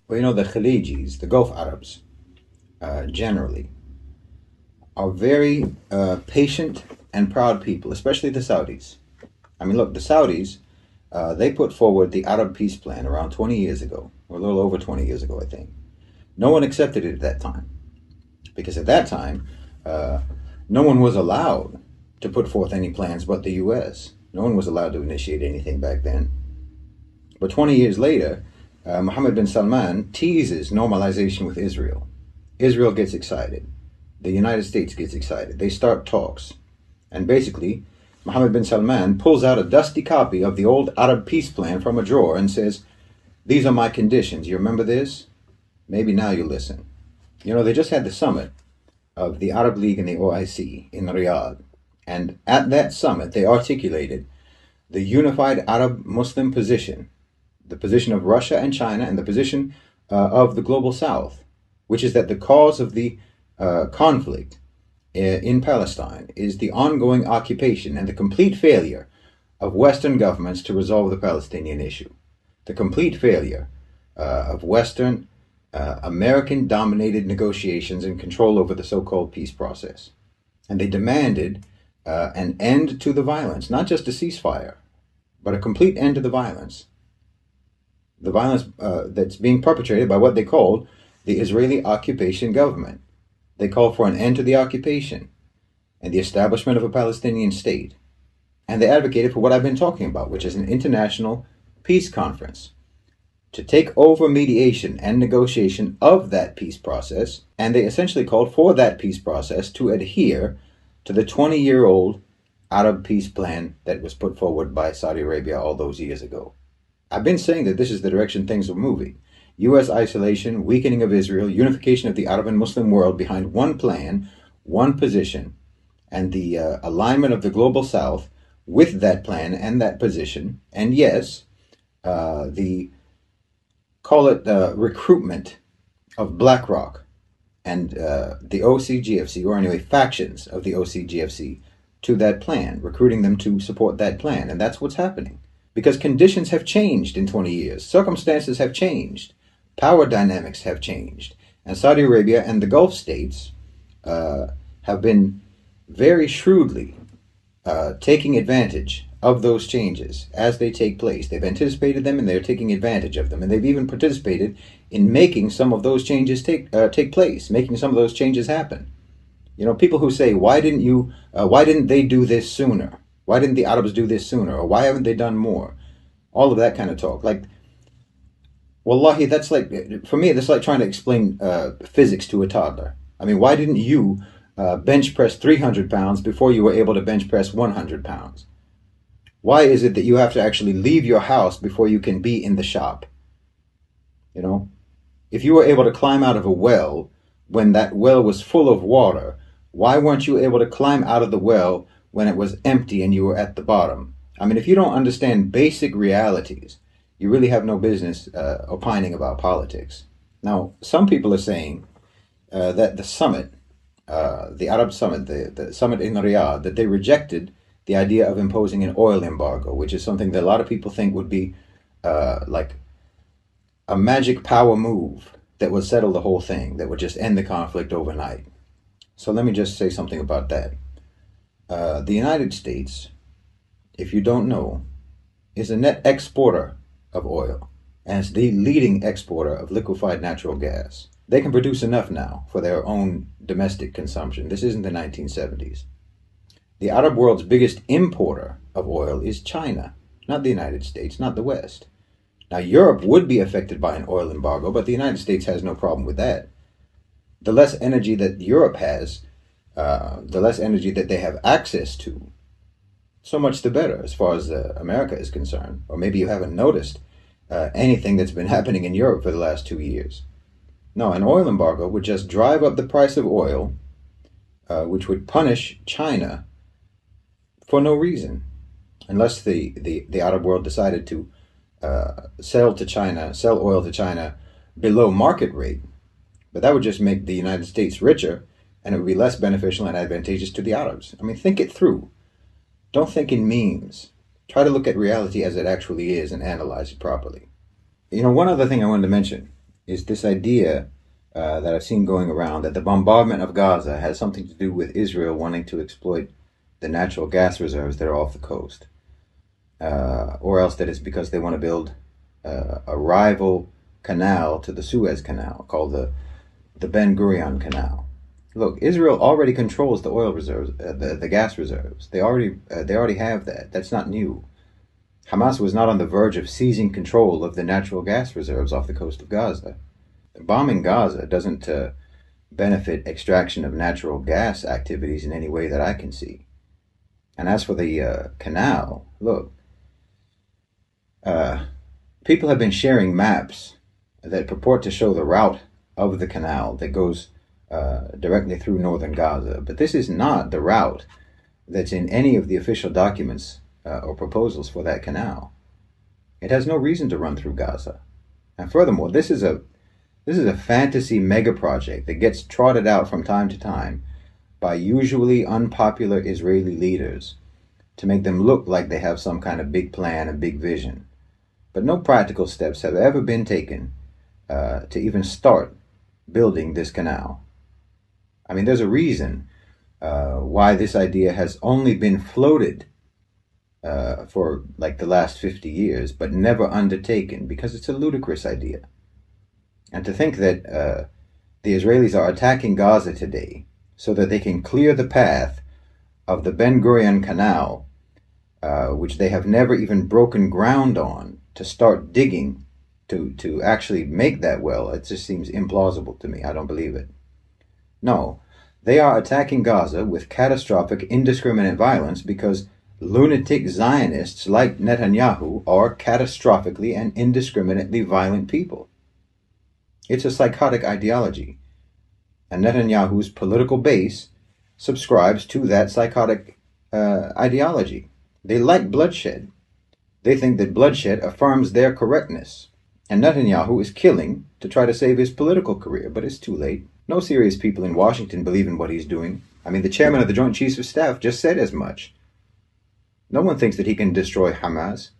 Well, the Khalijis, the Gulf Arabs, generally, are very patient and proud people, especially the Saudis. I mean, look, the Saudis, they put forward the Arab peace plan around 20 years ago, or a little over 20 years ago, I think. No one accepted it at that time, because at that time, uh, no one was allowed to put forth any plans but the U.S. No one was allowed to initiate anything back then. But 20 years later, Mohammed bin Salman teases normalization with Israel. Israel gets excited. The United States gets excited. They start talks. And basically, Mohammed bin Salman pulls out a dusty copy of the old Arab peace plan from a drawer and says, "These are my conditions. You remember this? Maybe now you listen." They just had the summit of the Arab League and the OIC in Riyadh. And at that summit, they articulated the unified Arab Muslim position, the position of Russia and China, and the position of the global South, which is that the cause of the conflict in Palestine is the ongoing occupation and the complete failure of Western governments to resolve the Palestinian issue. The complete failure of Western, American dominated negotiations and control over the so called peace process. And they demanded an end to the violence, not just a ceasefire, but a complete end to the violence. The violence that's being perpetrated by what they called the Israeli occupation government. They called for an end to the occupation and the establishment of a Palestinian state. And they advocated for what I've been talking about, which is an international peace conference to take over mediation and negotiation of that peace process. And they essentially called for that peace process to adhere to the 20-year-old Arab peace plan that was put forward by Saudi Arabia all those years ago. I've been saying that this is the direction things are moving. U.S. isolation, weakening of Israel, unification of the Arab and Muslim world behind one plan, one position, and the alignment of the global South with that plan and that position. And yes, the recruitment of BlackRock and the OCGFC, or anyway, factions of the OCGFC, to that plan, recruiting them to support that plan. And that's what's happening. Because conditions have changed in 20 years. Circumstances have changed. Power dynamics have changed. And Saudi Arabia and the Gulf states have been very shrewdly taking advantage of those changes as they take place. They've anticipated them and they're taking advantage of them. And they've even participated in making some of those changes take place, making some of those changes happen. People who say, why didn't they do this sooner? Why didn't the Arabs do this sooner? Or why haven't they done more? All of that kind of talk. Like, wallahi, for me, that's like trying to explain physics to a toddler. I mean, why didn't you bench press 300 pounds before you were able to bench press 100 pounds? Why is it that you have to actually leave your house before you can be in the shop? If you were able to climb out of a well when that well was full of water, why weren't you able to climb out of the well when it was empty and you were at the bottom? I mean, if you don't understand basic realities, you really have no business opining about politics. Now, some people are saying that the summit, the Arab summit, the summit in Riyadh, that they rejected the idea of imposing an oil embargo, which is something that a lot of people think would be like a magic power move that would settle the whole thing, that would just end the conflict overnight. So let me just say something about that. The United States, if you don't know, is a net exporter of oil, and it's the leading exporter of liquefied natural gas. They can produce enough now for their own domestic consumption. This isn't the 1970s. The Arab world's biggest importer of oil is China, not the United States, not the West. Now, Europe would be affected by an oil embargo, but the United States has no problem with that. The less energy that Europe has, the less energy that they have access to, so much the better as far as America is concerned. Or maybe you haven't noticed anything that's been happening in Europe for the last 2 years. No, an oil embargo would just drive up the price of oil, which would punish China for no reason, unless the Arab world decided to sell oil to China below market rate. But that would just make the United States richer, and it would be less beneficial and advantageous to the Arabs. I mean, think it through. Don't think in memes. Try to look at reality as it actually is and analyze it properly. One other thing I wanted to mention is this idea that I've seen going around that the bombardment of Gaza has something to do with Israel wanting to exploit the natural gas reserves that are off the coast. Or else that it's because they want to build a rival canal to the Suez Canal called the Ben Gurion Canal. Look, Israel already controls the oil reserves, the gas reserves. They already have that. That's not new. Hamas was not on the verge of seizing control of the natural gas reserves off the coast of Gaza. Bombing Gaza doesn't benefit extraction of natural gas activities in any way that I can see. And as for the canal, look, people have been sharing maps that purport to show the route of the canal that goes directly through northern Gaza. But this is not the route that's in any of the official documents or proposals for that canal. It has no reason to run through Gaza. And furthermore, this is a fantasy mega project that gets trotted out from time to time by usually unpopular Israeli leaders to make them look like they have some kind of big plan and big vision. But no practical steps have ever been taken to even start building this canal. I mean, there's a reason why this idea has only been floated for like the last 50 years, but never undertaken, because it's a ludicrous idea. And to think that the Israelis are attacking Gaza today so that they can clear the path of the Ben Gurion Canal, which they have never even broken ground on, to start digging to actually make that well, it just seems implausible to me. I don't believe it. No, they are attacking Gaza with catastrophic, indiscriminate violence because lunatic Zionists like Netanyahu are catastrophically and indiscriminately violent people. It's a psychotic ideology, and Netanyahu's political base subscribes to that psychotic ideology. They like bloodshed. They think that bloodshed affirms their correctness, and Netanyahu is killing to try to save his political career, but it's too late. No serious people in Washington believe in what he's doing. I mean, the chairman of the Joint Chiefs of Staff just said as much. No one thinks that he can destroy Hamas.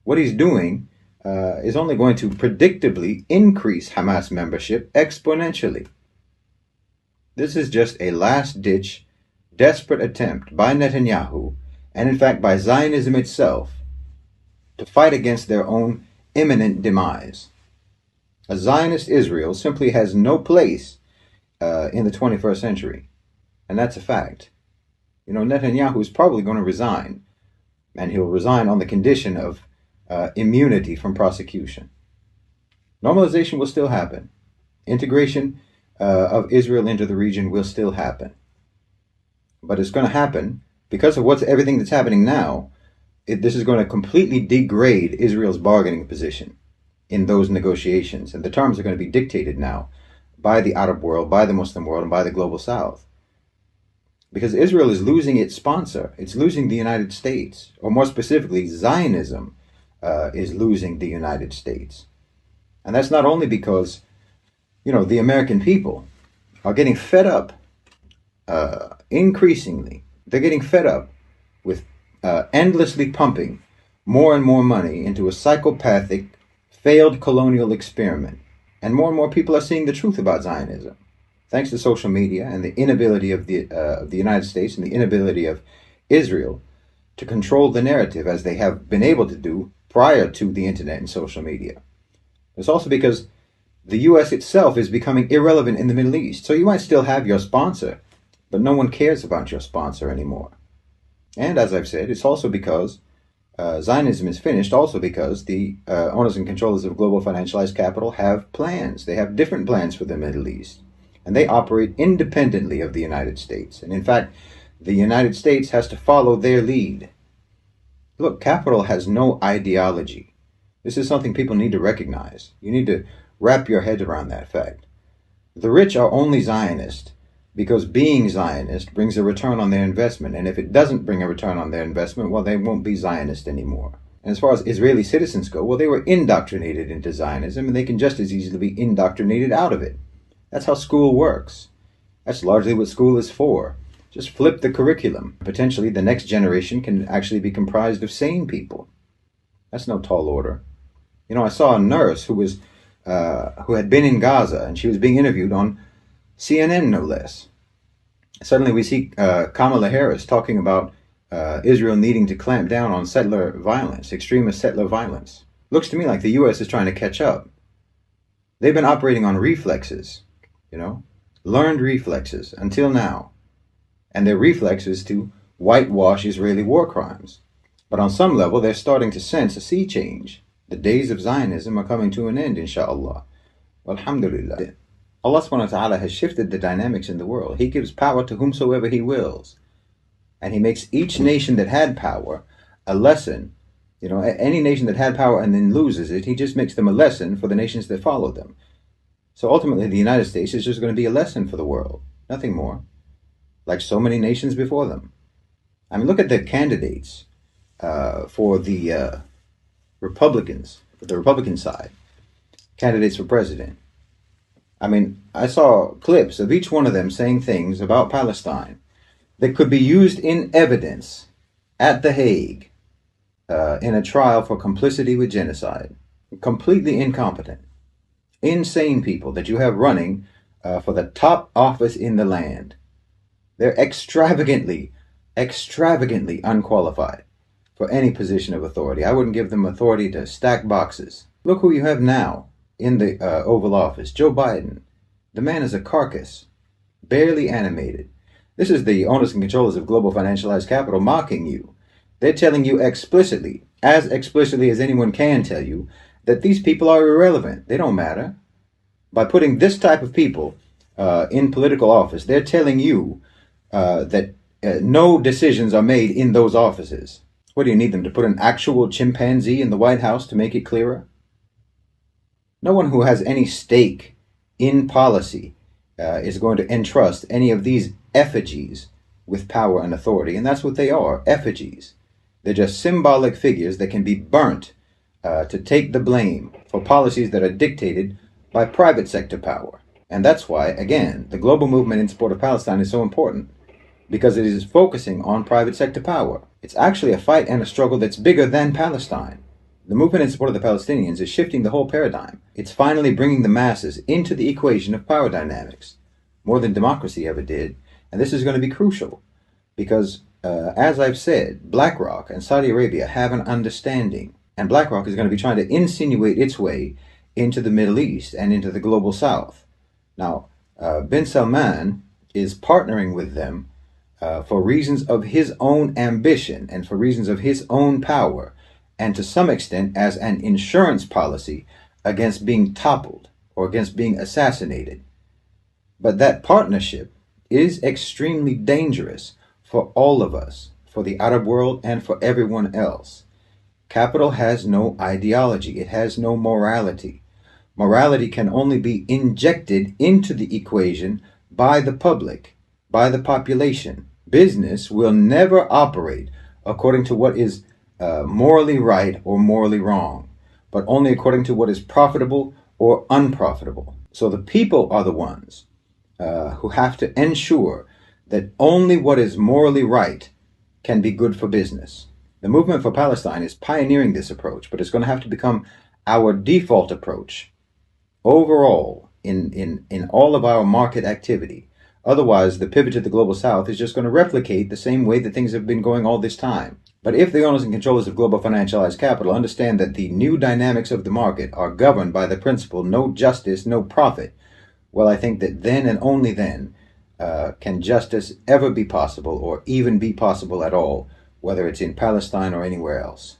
What he's doing is only going to predictably increase Hamas membership exponentially. This is just a last-ditch, desperate attempt by Netanyahu, and in fact by Zionism itself, to fight against their own imminent demise. A Zionist Israel simply has no place in the 21st century, and that's a fact. You know, Netanyahu is probably going to resign, and he'll resign on the condition of immunity from prosecution. Normalization will still happen. Integration of Israel into the region will still happen. But it's going to happen because of everything that's happening now. This is going to completely degrade Israel's bargaining position in those negotiations. And the terms are going to be dictated now by the Arab world, by the Muslim world, and by the global South. Because Israel is losing its sponsor. It's losing the United States. Or more specifically, Zionism is losing the United States. And that's not only because, you know, the American people are getting fed up increasingly. They're getting fed up with endlessly pumping more and more money into a psychopathic, failed colonial experiment. And more people are seeing the truth about Zionism, thanks to social media and the inability of the United States and the inability of Israel to control the narrative as they have been able to do prior to the internet and social media. It's also because the U.S. itself is becoming irrelevant in the Middle East. So you might still have your sponsor, but no one cares about your sponsor anymore. And as I've said, it's also because Zionism is finished, also because the owners and controllers of global financialized capital have plans. They have different plans for the Middle East. And they operate independently of the United States. And in fact, the United States has to follow their lead. Look, capital has no ideology. This is something people need to recognize. You need to wrap your head around that fact. The rich are only Zionist because being Zionist brings a return on their investment. And if it doesn't bring a return on their investment, well, they won't be Zionist anymore. And as far as Israeli citizens go, well, they were indoctrinated into Zionism, and they can just as easily be indoctrinated out of it. That's how school works. That's largely what school is for. Just flip the curriculum. Potentially, the next generation can actually be comprised of sane people. That's no tall order. You know, I saw a nurse who was who had been in Gaza, and she was being interviewed on CNN, no less. Suddenly we see Kamala Harris talking about Israel needing to clamp down on settler violence, extremist settler violence. Looks to me like the U.S. is trying to catch up. They've been operating on reflexes, learned reflexes until now. And their reflex is to whitewash Israeli war crimes. But on some level, they're starting to sense a sea change. The days of Zionism are coming to an end, inshallah. Alhamdulillah. Allah subhanahu wa ta'ala has shifted the dynamics in the world. He gives power to whomsoever He wills. And He makes each nation that had power a lesson. Any nation that had power and then loses it, He just makes them a lesson for the nations that follow them. So ultimately, the United States is just going to be a lesson for the world. Nothing more. Like so many nations before them. I mean, look at the candidates for the Republicans, for the Republican side. Candidates for president. I mean, I saw clips of each one of them saying things about Palestine that could be used in evidence at The Hague in a trial for complicity with genocide. Completely incompetent. Insane people that you have running for the top office in the land. They're extravagantly unqualified for any position of authority. I wouldn't give them authority to stack boxes. Look who you have now in the Oval Office. Joe Biden. The man is a carcass, barely animated. This is the owners and controllers of global financialized capital mocking you. They're telling you explicitly as anyone can tell you, that these people are irrelevant. They don't matter. By putting this type of people in political office, they're telling you that no decisions are made in those offices. What do you need them to put an actual chimpanzee in the White House to make it clearer? No one who has any stake in policy is going to entrust any of these effigies with power and authority, and that's what they are, effigies. They're just symbolic figures that can be burnt to take the blame for policies that are dictated by private sector power. And that's why, again, the global movement in support of Palestine is so important, because it is focusing on private sector power. It's actually a fight and a struggle that's bigger than Palestine. The movement in support of the Palestinians is shifting the whole paradigm. It's finally bringing the masses into the equation of power dynamics, more than democracy ever did. And this is going to be crucial, because, as I've said, BlackRock and Saudi Arabia have an understanding. And BlackRock is going to be trying to insinuate its way into the Middle East and into the global South. Now, bin Salman is partnering with them for reasons of his own ambition and for reasons of his own power, and to some extent as an insurance policy against being toppled or against being assassinated. But that partnership is extremely dangerous for all of us, for the Arab world and for everyone else. Capital has no ideology. It has no morality. Morality can only be injected into the equation by the public, by the population. Business will never operate according to what is morally right or morally wrong, but only according to what is profitable or unprofitable. So the people are the ones who have to ensure that only what is morally right can be good for business. The movement for Palestine is pioneering this approach, but it's going to have to become our default approach overall in all of our market activity. Otherwise, the pivot to the global south is just going to replicate the same way that things have been going all this time. But if the owners and controllers of global financialized capital understand that the new dynamics of the market are governed by the principle no justice, no profit, well, I think that then and only then can justice ever be possible, or even be possible at all, whether it's in Palestine or anywhere else.